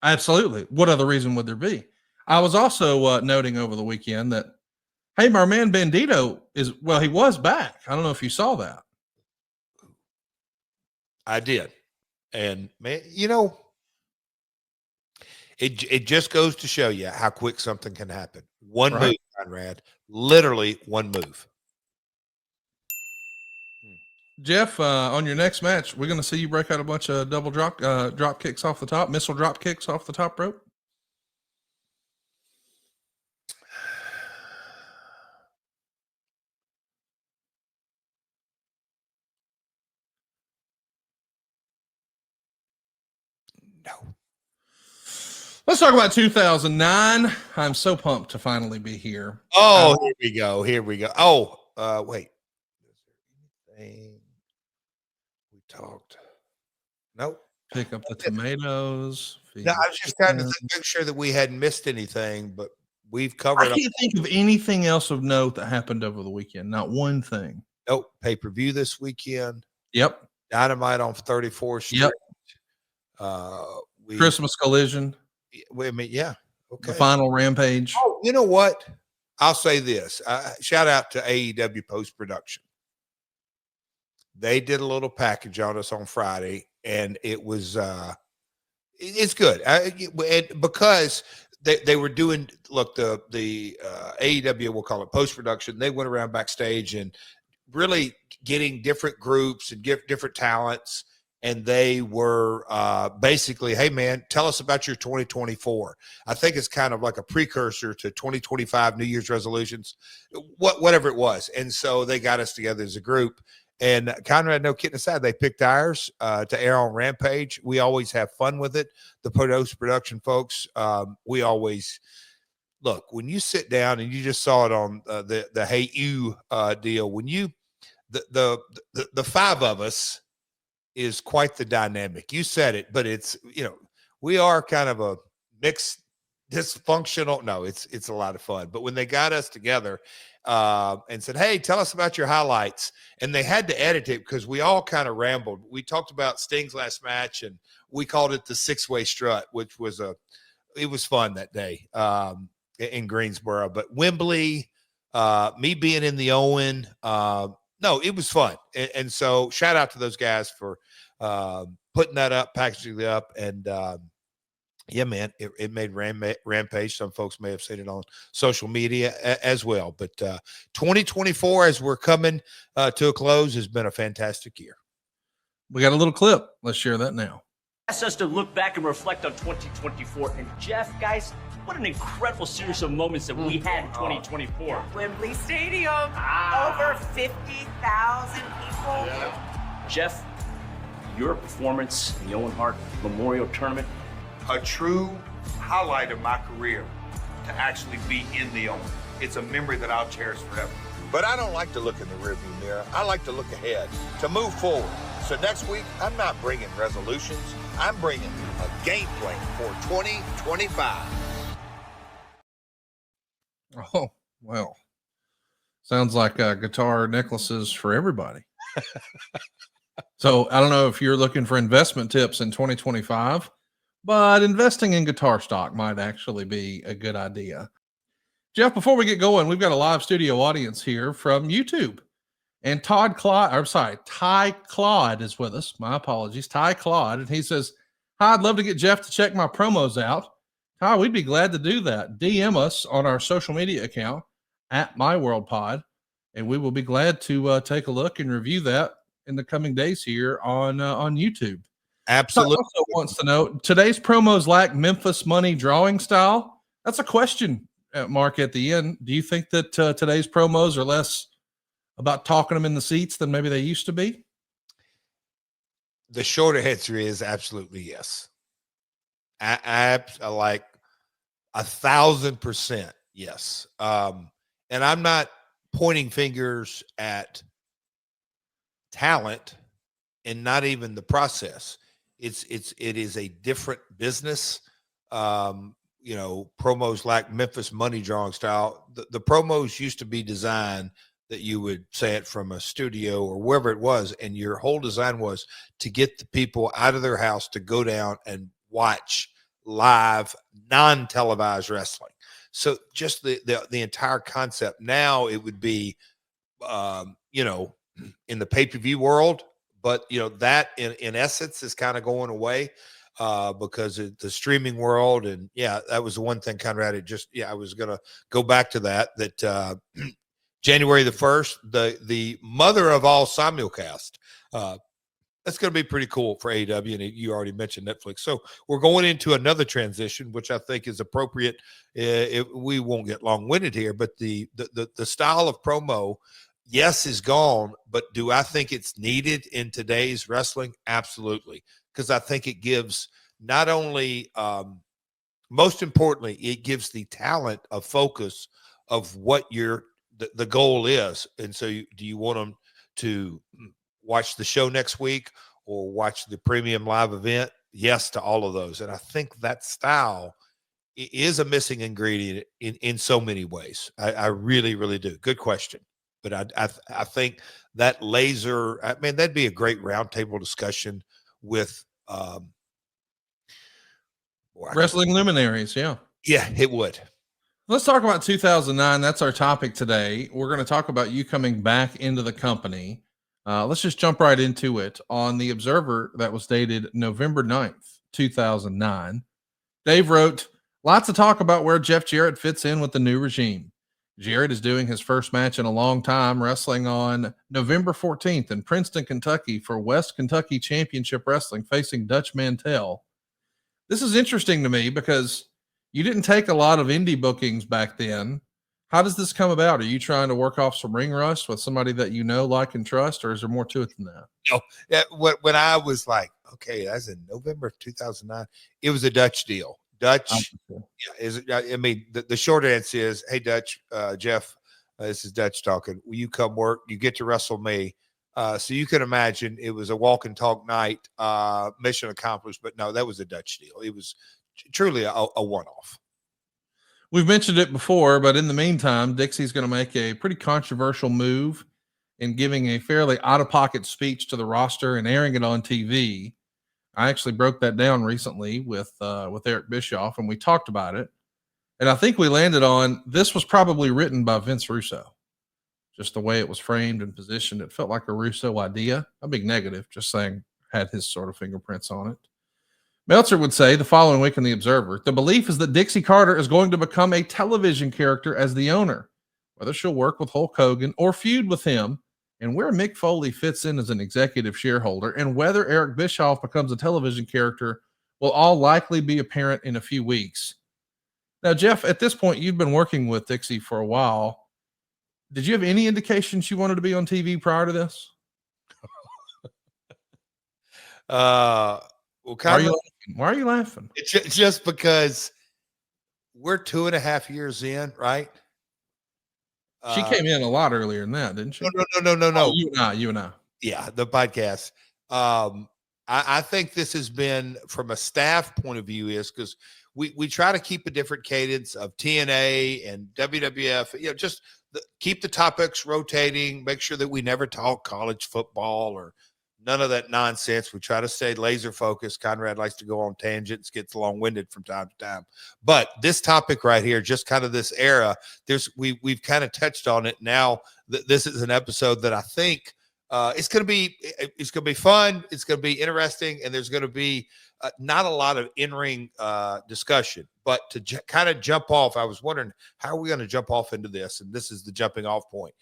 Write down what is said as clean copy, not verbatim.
Absolutely. What other reason would there be? I was also noting over the weekend that, hey, my man Bandito he was back. I don't know if you saw that. I did. And man, it just goes to show you how quick something can happen. One move, Conrad, literally one move. Jeff, on your next match, we're going to see you break out a bunch of double drop kicks off the top, missile drop kicks off the top rope. No. Let's talk about 2009. I'm so pumped to finally be here. Oh, here we go. Here we go. Oh, wait. We talked. Nope. Pick up the tomatoes. No, I was just trying to make sure that we hadn't missed anything, but we've covered. I can't think of anything else of note that happened over the weekend. Not one thing. Nope. Pay-per-view this weekend. Yep. Dynamite on 34th Street. Yep. Christmas Collision. Wait a minute. Yeah. Okay. The final Rampage. Oh, you know what? I'll say this. Shout out to AEW post-production. They did a little package on us on Friday, and it was it's good. Because they were doing, look, the AEW, we'll call it post-production. They went around backstage and really getting different groups and different talents. And they were basically, hey, man, tell us about your 2024. I think it's kind of like a precursor to 2025 New Year's resolutions, whatever it was. And so they got us together as a group. And Conrad, no kidding aside, they picked ours to air on Rampage. We always have fun with it. The post-production folks, we always look, when you sit down and you just saw it on the Hey You deal, when you the five of us is quite the dynamic. You said it, but it's, we are kind of a mixed dysfunctional. No, it's a lot of fun. But when they got us together and said, hey, tell us about your highlights, and they had to edit it because we all kind of rambled. We talked about Sting's last match, and we called it the 6-way strut, which was it was fun that day in Greensboro. But Wembley, me being in the Owen, no, it was fun. And so shout out to those guys for putting that up, packaging it up. And yeah, man, it made Rampage. Some folks may have seen it on social media as well. But 2024, as we're coming to a close, has been a fantastic year. We got a little clip. Let's share that now. Asked us to look back and reflect on 2024. And Jeff, guys, what an incredible series of moments that we had in 2024. Wembley Stadium, over 50,000 people. Yeah. Jeff, your performance in the Owen Hart Memorial Tournament. A true highlight of my career to actually be in the Owen. It's a memory that I'll cherish forever. But I don't like to look in the rearview mirror. I like to look ahead, to move forward. So next week, I'm not bringing resolutions. I'm bringing a game plan for 2025. Oh, well, sounds like guitar necklaces for everybody. So I don't know if you're looking for investment tips in 2025, but investing in guitar stock might actually be a good idea. Jeff, before we get going, we've got a live studio audience here from YouTube. And Ty Claude is with us. My apologies. Ty Claude. And he says, hi, I'd love to get Jeff to check my promos out. Ty, we'd be glad to do that. DM us on our social media account at MyWorldPod, and we will be glad to take a look and review that in the coming days here on YouTube. Absolutely. Ty also wants to know, today's promos lack Memphis money drawing style. That's a question mark at the end. Do you think that today's promos are less about talking them in the seats than maybe they used to be? The shorter answer is absolutely yes. I like 1,000% yes. And I'm not pointing fingers at talent and not even the process. It is a different business. Promos like Memphis money drawing style. The promos used to be designed that you would say it from a studio or wherever it was, and your whole design was to get the people out of their house to go down and watch live, non-televised wrestling. So just the entire concept now, it would be, you know, in the pay-per-view world, but you know, that in essence is kind of going away because of the streaming world. And yeah, that was the one thing Conrad had just, I was going to go back to that January the 1st, the mother of all simulcast, that's going to be pretty cool for AEW. And you already mentioned Netflix. So we're going into another transition, which I think is appropriate. We won't get long-winded here, but the style of promo, yes, is gone. But do I think it's needed in today's wrestling? Absolutely. Because I think it gives not only, most importantly, it gives the talent a focus of what the goal is. And so do you want them to watch the show next week or watch the premium live event? Yes to all of those. And I think that style is a missing ingredient in so many ways. I really, really do. Good question. But I think that laser, I mean, that'd be a great roundtable discussion with wrestling luminaries. Yeah. Yeah, it would. Let's talk about 2009. That's our topic today. We're going to talk about you coming back into the company. Let's just jump right into it. On the Observer that was dated November 9th, 2009, Dave wrote, lots of talk about where Jeff Jarrett fits in with the new regime. Jarrett is doing his first match in a long time, wrestling on November 14th in Princeton, Kentucky for West Kentucky Championship Wrestling, facing Dutch Mantell. This is interesting to me because you didn't take a lot of indie bookings back then. How does this come about? Are you trying to work off some ring rust with somebody that you know, like, and trust, or is there more to it than that? No, when I was like, okay, that's in November of 2009, it was a Dutch deal. Dutch, I mean, the short answer is, hey, Dutch, Jeff, this is Dutch talking. Will you come work? You get to wrestle me. So you can imagine it was a walk and talk night, mission accomplished. But no, that was a Dutch deal. It was truly a one-off. We've mentioned it before, but in the meantime, Dixie's going to make a pretty controversial move in giving a fairly out-of-pocket speech to the roster and airing it on TV. I actually broke that down recently with Eric Bischoff, and we talked about it. And I think we landed on this was probably written by Vince Russo. Just the way it was framed and positioned, it felt like a Russo idea. A big negative, just saying, had his sort of fingerprints on it. Meltzer would say the following week in The Observer, the belief is that Dixie Carter is going to become a television character as the owner, whether she'll work with Hulk Hogan or feud with him, and where Mick Foley fits in as an executive shareholder, and whether Eric Bischoff becomes a television character will all likely be apparent in a few weeks. Now, Jeff, at this point, you've been working with Dixie for a while. Did you have any indication she wanted to be on TV prior to this? Well, why are you laughing? It's just because we're 2.5 years in, right? She came in a lot earlier than that, didn't she? No. Oh, you and I. Yeah, the podcast. I think this has been, from a staff point of view, is because we try to keep a different cadence of TNA and WWF. You know, just keep the topics rotating. Make sure that we never talk college football or none of that nonsense. We try to stay laser focused. Conrad likes to go on tangents, gets long-winded from time to time. But this topic right here, just kind of this era, we've kind of touched on it. Now this is an episode that I think it's going to be fun. It's going to be interesting, and there's going to be not a lot of in-ring discussion. But to kind of jump off, I was wondering, how are we going to jump off into this? And this is the jumping off point.